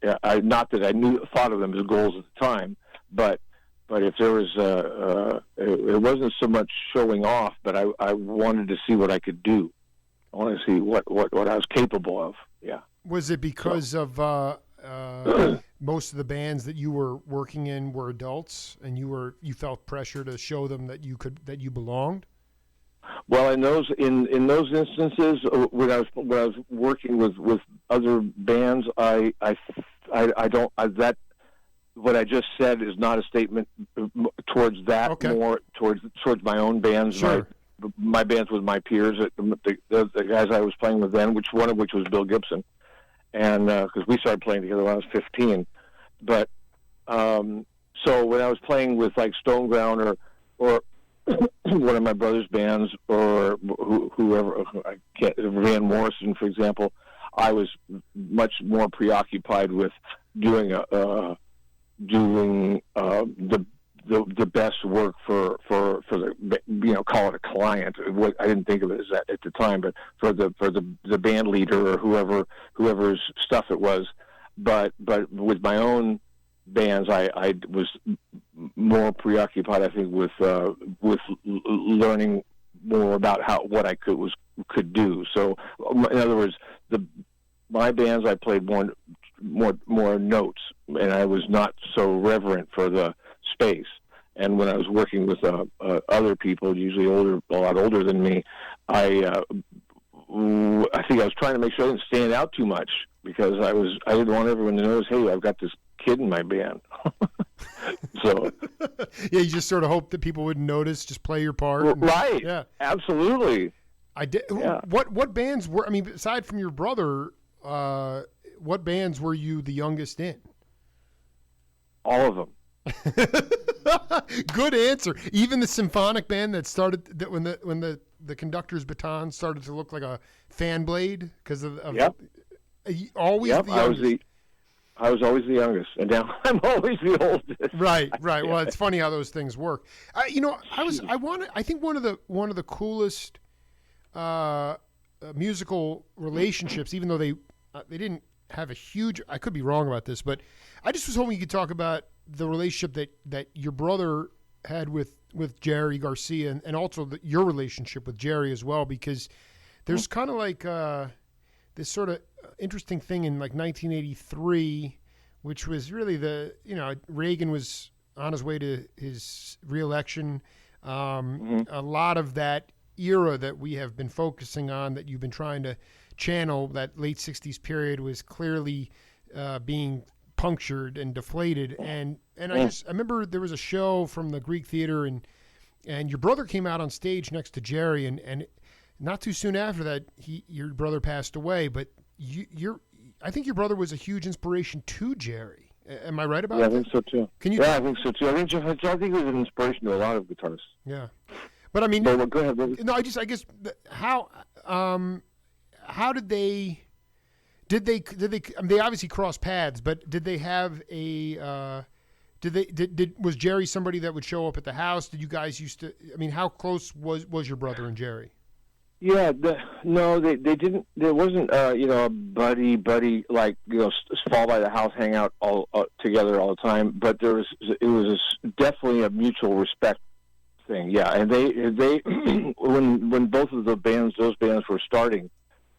Not that I thought of them as goals at the time, but if there was it wasn't so much showing off, but I wanted to see what I could do. I wanted to see what I was capable of. Yeah. Was it because of most of the bands that you were working in were adults, and you felt pressure to show them that you belonged? Well, in those instances, when I was working with other bands, that what I just said is not a statement towards that. Okay. More towards my own bands. Sure. My bands with my peers, the guys I was playing with then, one of which was Bill Gibson, and because we started playing together when I was 15, but So when I was playing with like Stoneground or one of my brother's bands or whoever, Van Morrison, for example, I was much more preoccupied with doing the best work for the, call it a client. I didn't think of it as that at the time, but for the band leader or whoever's stuff it was. But with my own bands, I was more preoccupied, I think, with learning more about what I could do. So, in other words, my bands, I played more notes, and I was not so reverent for the space. And when I was working with other people, usually a lot older than me, I think I was trying to make sure I didn't stand out too much because I didn't want everyone to notice, hey, I've got this kid in my band. So yeah, you just sort of hope that people wouldn't notice. Just play your part. Right. Yeah. Absolutely. I did. Yeah. What bands were? I mean, aside from your brother, what bands were you the youngest in? All of them. Good answer. Even the symphonic band that started when the conductor's baton started to look like a fan blade because of yep. Always the youngest. I was always the youngest, and now I'm always the oldest. Right. Well, it's funny how those things work. I think one of the coolest musical relationships, even though they didn't have a huge. I could be wrong about this, but I just was hoping you could talk about the relationship that your brother had with Jerry Garcia, and also your relationship with Jerry as well, because there's kind of like this sort of interesting thing in like 1983, which was really Reagan was on his way to his reelection. A lot of that era that we have been focusing on, that you've been trying to channel, that late 60s period, was clearly being punctured and deflated. And I remember there was a show from the Greek Theater, and your brother came out on stage next to Jerry, and not too soon after that, your brother passed away. But I think your brother was a huge inspiration to Jerry. Am I right about that? Yeah, I think so too. Yeah, I think so too. I think he was an inspiration to a lot of guitarists. Yeah, but I mean, go ahead. No, I guess how did they? Did they? I mean, they obviously crossed paths, but did they have a? Was Jerry somebody that would show up at the house? Did you guys used to? I mean, how close was your brother and Jerry? Yeah, no, they didn't. There wasn't, a buddy, like, fall by the house, hang out all together all the time. But it was definitely a mutual respect thing. Yeah, and they when both of those bands were starting,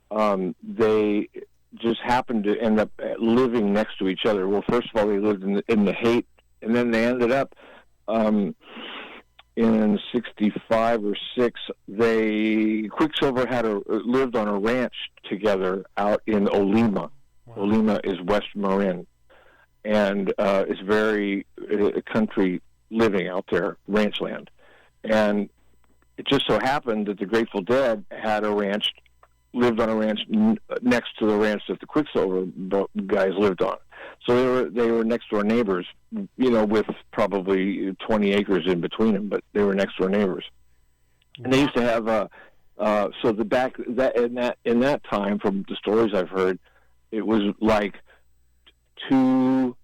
they just happened to end up living next to each other. Well, first of all, they lived in the Haight, and then they ended up. In 65 or 6, Quicksilver lived on a ranch together out in Olima. Wow. Olima is West Marin, and it's very country living out there, ranch land. And it just so happened that the Grateful Dead lived on a ranch next to the ranch that the Quicksilver guys lived on. So they were next door neighbors, with probably 20 acres in between them, but they were next door neighbors. And they used to have in that time, from the stories I've heard, it was like two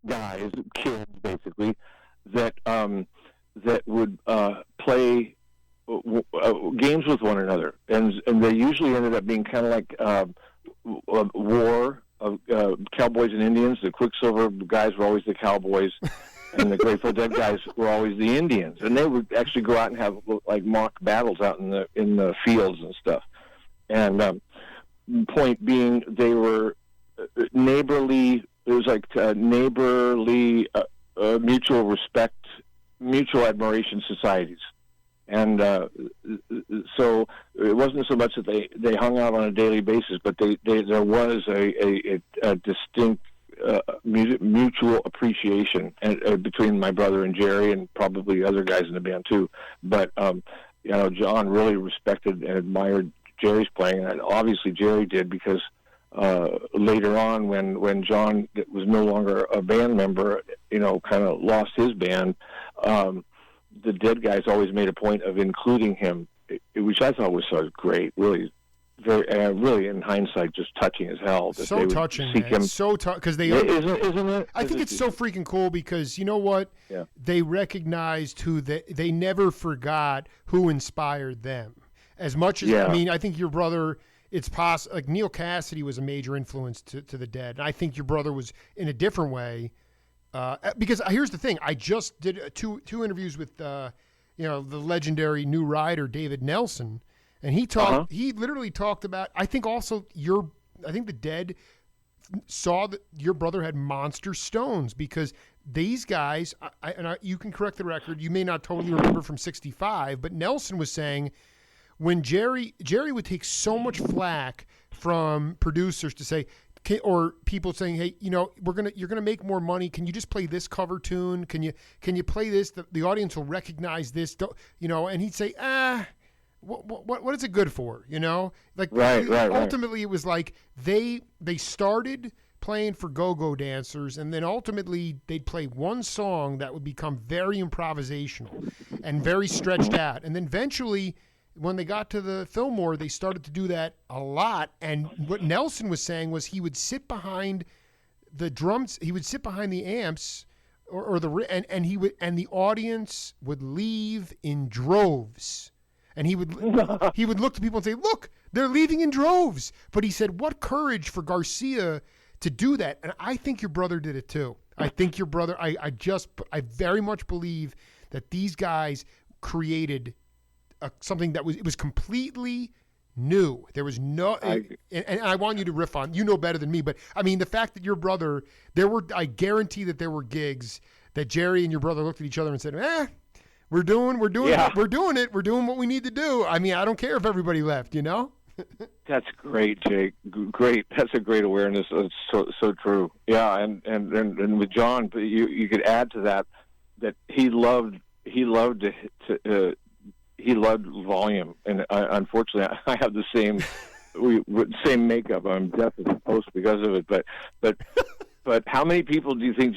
guys, kids basically, that would play games with one another, and they usually ended up being kind of like a war of cowboys and Indians. The Quicksilver guys were always the cowboys, and the Grateful Dead guys were always the Indians. And they would actually go out and have like mock battles out in the fields and stuff. And point being, they were neighborly. It was like neighborly, mutual respect, mutual admiration societies. And so it wasn't so much that they hung out on a daily basis, but there was a distinct mutual appreciation between my brother and Jerry, and probably other guys in the band too. But John really respected and admired Jerry's playing. And obviously Jerry did, because later on, when John was no longer a band member, kind of lost his band, the Dead guys always made a point of including him, which I thought was so great, really. Very, really, in hindsight, just touching as hell. That so they would touching, seek him. so because they isn't it? I think it's so freaking cool, because you know what? Yeah. They recognized who they never forgot who inspired them. As much as I think your brother. It's possible. Like Neil Cassidy was a major influence to the Dead, and I think your brother was in a different way. Because here's the thing: I just did two interviews with the legendary new writer David Nelson. And he talked. He literally talked about. I think also I think the Dead saw that your brother had monster stones, because these guys. You can correct the record. You may not totally remember from '65, but Nelson was saying when Jerry would take so much flack from producers to say, or people saying, hey, you're gonna make more money. Can you just play this cover tune? Can you play this? The audience will recognize this. And he'd say, What is it good for? Right. Ultimately, it was like they started playing for go-go dancers, and then ultimately they'd play one song that would become very improvisational and very stretched out, and then eventually, when they got to the Fillmore, they started to do that a lot. And what Nelson was saying was he would sit behind the drums, he would sit behind the amps, and the audience would leave in droves. And he would look to people and say, look, they're leaving in droves. But he said, what courage for Garcia to do that. And I think your brother did it too. I think your brother, I very much believe that these guys created something that was completely new. There was and I want you to riff on, better than me, but I mean, the fact that your brother, I guarantee that there were gigs that Jerry and your brother looked at each other and said, We're doing it. We're doing what we need to do. I mean, I don't care if everybody left, That's great, Jake. Great. That's a great awareness. It's so true. Yeah, and with John, you could add to that he loved volume, and unfortunately, I have the same makeup. I'm deaf as a post because of it. But how many people do you think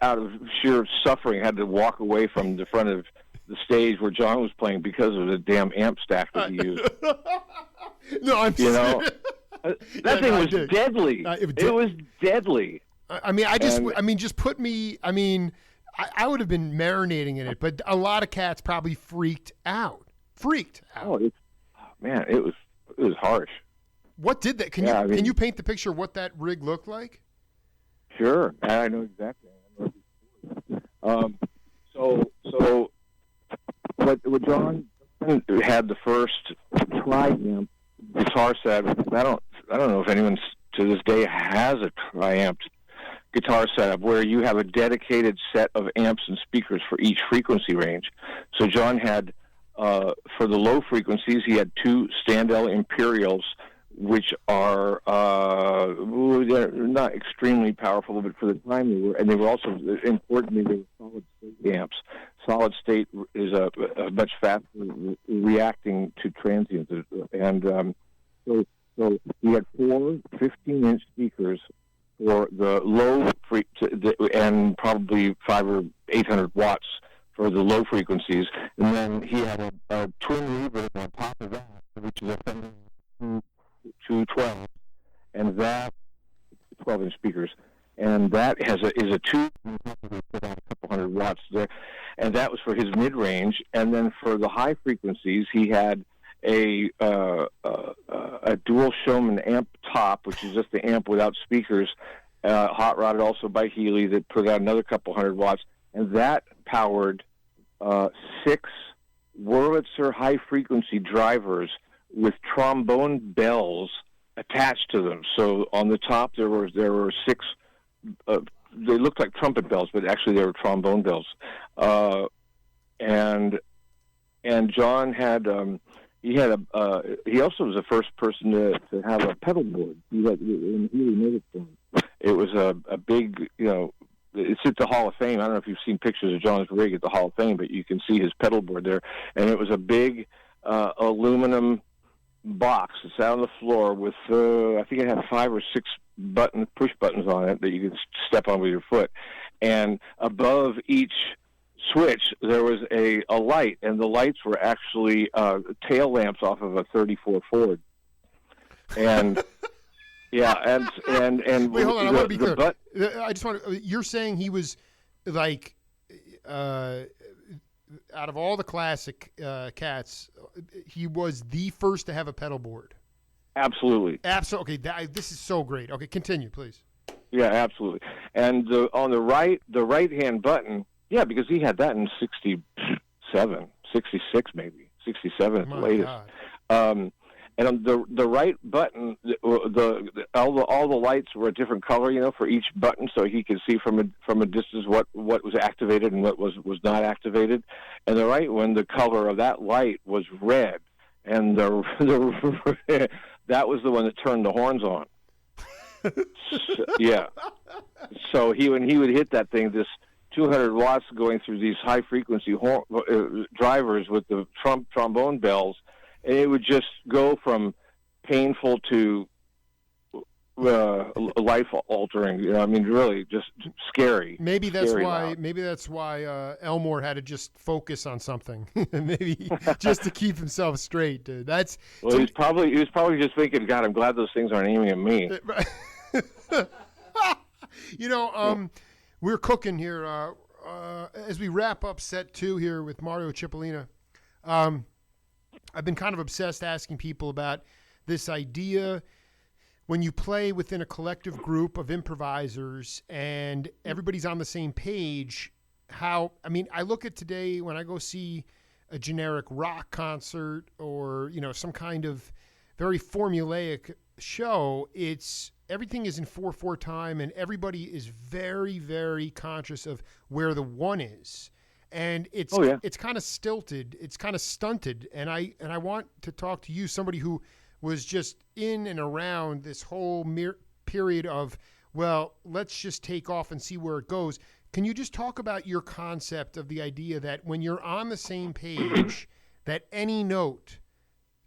out of sheer suffering had to walk away from the front of the stage where John was playing because of the damn amp stack that he used? No, I'm serious. That thing was deadly. It was deadly. Just put me. I would have been marinating in it, but a lot of cats probably freaked out. Oh, man, it was harsh. What did that? Can you paint the picture of what that rig looked like? Sure, I know exactly. So what John had the first tri-amp guitar set. I don't know if anyone to this day has a tri-amped guitar setup where you have a dedicated set of amps and speakers for each frequency range. So John had, for the low frequencies, he had two Standell Imperials, which are they're not extremely powerful, but for the time they were, and they were also importantly they were solid state amps. Solid state is a much faster reacting to transients, and so he had four 15-inch speakers for the low and probably 500 or 800 watts for the low frequencies, and then he had a twin reverb on top of that, which is a Fender 212, and that 12-inch speakers, and that is a tube put on a couple hundred watts there, and that was for his mid-range. And then for the high frequencies, he had a dual Showman amp top, which is just the amp without speakers, hot rodded also by Healy, that put out another couple hundred watts, and that powered 6 Wurlitzer high-frequency drivers with trombone bells attached to them. So on the top there were 6. They looked like trumpet bells, but actually they were trombone bells. And John had he also was the first person to have a pedal board. He really made it for him. It was a big, it's at the Hall of Fame. I don't know if you've seen pictures of John's rig at the Hall of Fame, but you can see his pedal board there. And it was a big aluminum box. It's out on the floor with I think it had 5 or 6 push buttons on it that you could step on with your foot, and above each switch there was a light, and the lights were actually tail lamps off of a 34 Ford. And yeah, and wait, hold on, I want to be clear. I just want to, you're saying he was like out of all the classic cats, he was the first to have a pedal board. Absolutely. Absolutely. Okay, this is so great. Okay, continue, please. Yeah, absolutely. And on the right-hand button, yeah, because he had that in 67, 66 maybe, 67 at the latest. And on the right button, all the lights were a different color, for each button, so he could see from a distance what was activated and what was not activated. And the right one, the color of that light was red, and that was the one that turned the horns on. Yeah. So when he would hit that thing, this 200 watts going through these high frequency drivers with the trombone bells. And it would just go from painful to life-altering. Really, just scary. Maybe that's scary why. loud. Maybe that's why Elmore had to just focus on something. Maybe just to keep himself straight, dude. He was probably just thinking, God, I'm glad those things aren't aiming at me. We're cooking here as we wrap up set 2 here with Mario Cipollina. I've been kind of obsessed asking people about this idea when you play within a collective group of improvisers and everybody's on the same page. I look at today when I go see a generic rock concert or, some kind of very formulaic show, everything is in 4/4 time and everybody is very, very conscious of where the one is. And it's kind of stilted, it's kind of stunted, and I want to talk to you, somebody who was just in and around this whole period of, well, let's just take off and see where it goes. Can you just talk about your concept of the idea that when you're on the same page, that any note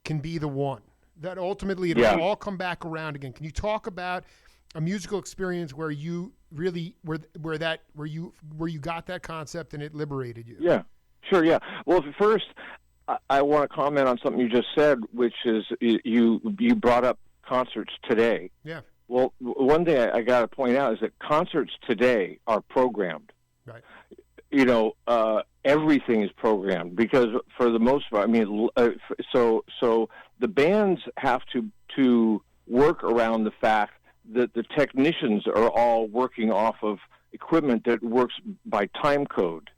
can be the one, that ultimately it will all come back around again? Can you talk about a musical experience where you really where you got that concept and it liberated you? Yeah, sure. Yeah. Well, first, I want to comment on something you just said, which is you brought up concerts today. Yeah. Well, one thing I got to point out is that concerts today are programmed. Right. Everything is programmed because for the most part, so the bands have to work around the fact that the technicians are all working off of equipment that works by time code.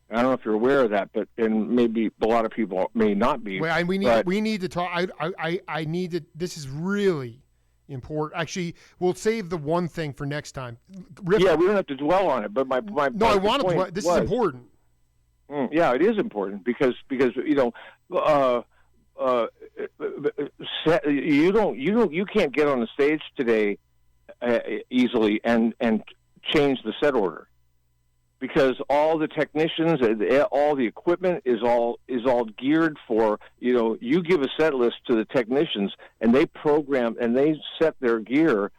I don't know if you're aware of that, and maybe a lot of people may not be. Well, we need to talk. I need to. This is really important. Actually, we'll save the one thing for next time. We don't have to dwell on it. But my no, I want to. This is important. Yeah, it is important because you can't get on the stage today easily and change the set order, because all the technicians, all the equipment is all geared for, you give a set list to the technicians and they program and they set their gear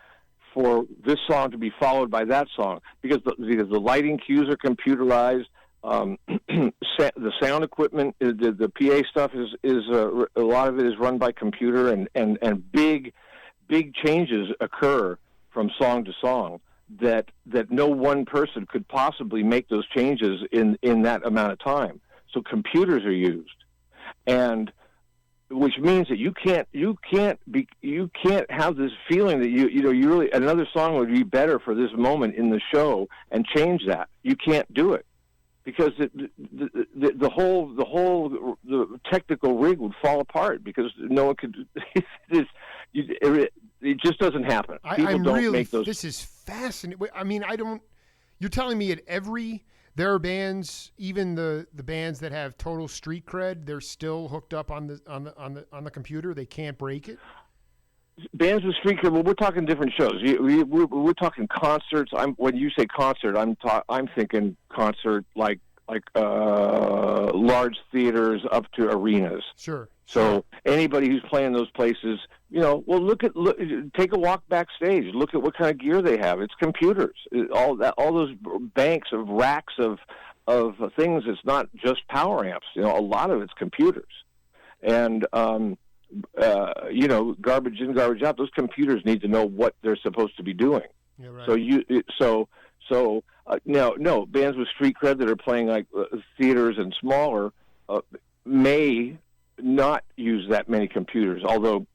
for this song to be followed by that song, because the lighting cues are computerized. The sound equipment, the PA stuff is a lot of it is run by computer, and big changes occur from song to song that no one person could possibly make those changes in that amount of time. So computers are used, and which means that you can't have this feeling that you really, another song would be better for this moment in the show and change that. You can't do it, because the whole technical rig would fall apart because no one could. It just doesn't happen. People don't make those. This is fascinating. You're telling me there are bands, even the bands that have total street cred, they're still hooked up on the computer. They can't break it. Bands with street cred. Well, we're talking different shows. We're talking concerts. When you say concert, I'm thinking concert like 100 large theaters up to arenas. Sure. So anybody who's playing those places, well, take a walk backstage. Look at what kind of gear they have. It's computers. All those banks of racks of things. It's not just power amps. A lot of it's computers, and garbage in, garbage out. Those computers need to know what they're supposed to be doing. Yeah, right. No, bands with street cred that are playing like theaters and smaller may not use that many computers, although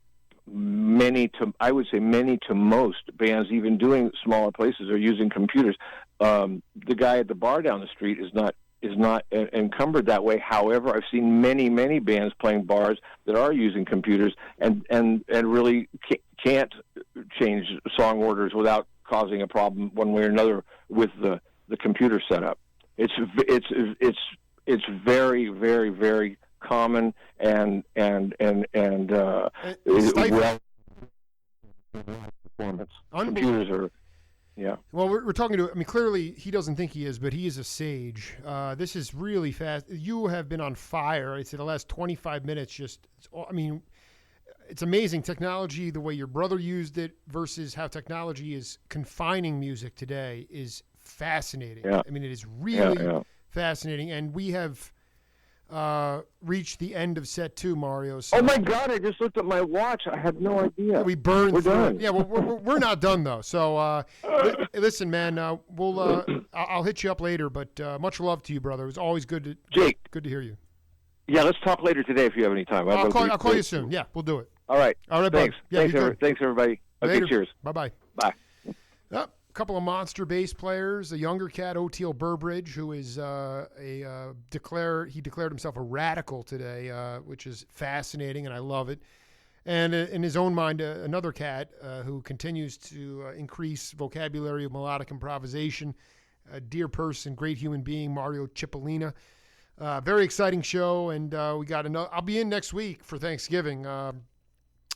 I would say many to most bands, even doing smaller places, are using computers. The guy at the bar down the street is not encumbered that way. However, I've seen many bands playing bars that are using computers and really can't change song orders without causing a problem one way or another with the computer setup. It's very, very, very common and well performance. Computers are. Yeah. Well, we're talking to. I mean, clearly he doesn't think he is, but he is a sage. This is really fast. You have been on fire. I'd say the last 25 minutes. It's amazing technology. The way your brother used it versus how technology is confining music today is fascinating. Yeah. I mean, it is really fascinating, and we have reached the end of set 2, Mario. So, oh my God! I just looked at my watch. I had no idea. We burned. We're done. Yeah, we're not done though. So listen, man. I'll hit you up later. But much love to you, brother. It was always good to hear you. Yeah, let's talk later today if you have any time. I'll call you soon. Yeah, we'll do it. All right. Thanks. Yeah, Thanks, everybody. Okay, later. cheers. Bye. Bye. A couple of monster bass players. A younger cat, Oteil Burbridge, who is declared himself a radical today, which is fascinating, and I love it. And in his own mind, another cat who continues to increase vocabulary of melodic improvisation. A dear person, great human being, Mario Cipollina. Very exciting show, and we got another. I'll be in next week for Thanksgiving.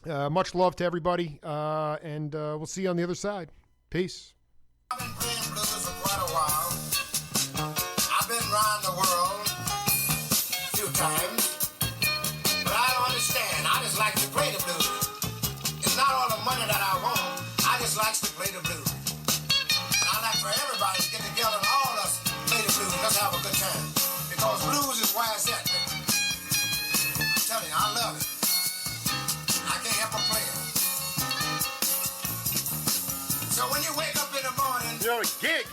Much love to everybody, and we'll see you on the other side. Peace. I've been playing blues for quite a while. I've been around the world a few times, but I don't understand. I just like to play the blues. It's not all the money that I want. I just like to play the blues. And I'd like for everybody to get together and all of us play the blues. Let's have a good time. Because blues is where it's at. I'm telling you, I love it. I can't help but play it. So when you wake up in the morning, You're on a gig.